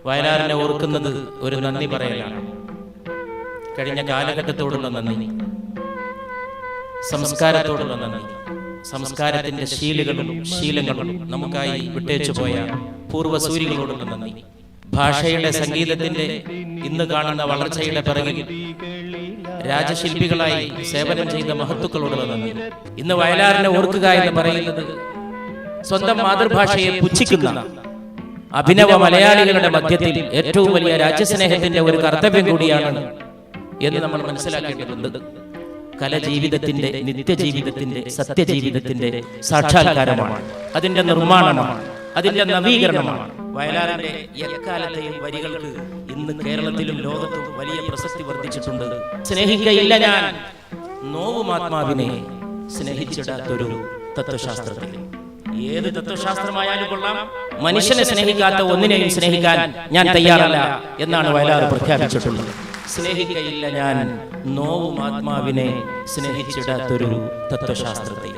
വയലാറിനെ ഓർക്കുന്നത് ഒരു നന്ദി പറയലാണ്. കഴിഞ്ഞ കാലഘട്ടത്തോടുള്ള നന്ദി, സംസ്കാരത്തോടുള്ള നന്ദി, സംസ്കാരത്തിന്റെ ശീലങ്ങളും നമുക്കായി വിട്ടേച്ചു പോയ പൂർവ്വസൂരികളോടുള്ള നന്ദി, ഭാഷയുടെ സംഗീതത്തിന്റെ ഇന്ന് കാണുന്ന വളർച്ചയുടെ പിറകിൽ രാജശില്പികളായി സേവനം ചെയ്ത മഹത്തുക്കളോടുള്ള നന്ദി. ഇന്ന് വയലാറിനെ ഓർക്കുക എന്ന് പറയുന്നത് സ്വന്തം മാതൃഭാഷയെ പുച്ഛിക്കുന്ന അഭിനവ മലയാളികളുടെ മധ്യത്തിൽ ഏറ്റവും വലിയ രാജ്യസ്നേഹത്തിന്റെ ഒരു കർത്തവ്യം കൂടിയാണ് എന്ന് നമ്മൾ മനസ്സിലാക്കേണ്ടതുണ്ട്. കല ജീവിതത്തിന്റെ, നിത്യജീവിതത്തിന്റെ, സത്യജീവിതത്തിന്റെ സാക്ഷാത്കാരമാണ്, അതിന്റെ നിർമ്മാണമാണ്, അതിന്റെ നവീകരണമാണ്. വയലാറിന്റെ എക്കാലത്തെയും വരികൾക്ക് ഇന്ന് കേരളത്തിലും ലോകത്തും വലിയ പ്രസക്തി വർദ്ധിച്ചിട്ടുണ്ട്. സ്നേഹിക്കയില്ല ഞാൻ നോവുമാത്മാവിനെ, സ്നേഹിച്ചിടാത്തൊരു തത്വശാസ്ത്രത്തിൽ. ഏത് തത്വശാസ്ത്രമായാലും കൊള്ളാം, മനുഷ്യനെ സ്നേഹിക്കാത്ത ഒന്നിനെയും സ്നേഹിക്കാൻ ഞാൻ തയ്യാറല്ല എന്നാണ് വയലാർ പ്രഖ്യാപിച്ചിട്ടുള്ളത്. സ്നേഹിക്കയില്ല ഞാൻ നോവും ആത്മാവിനെ, സ്നേഹിച്ചിടാത്തൊരു തത്വശാസ്ത്രത്തെ.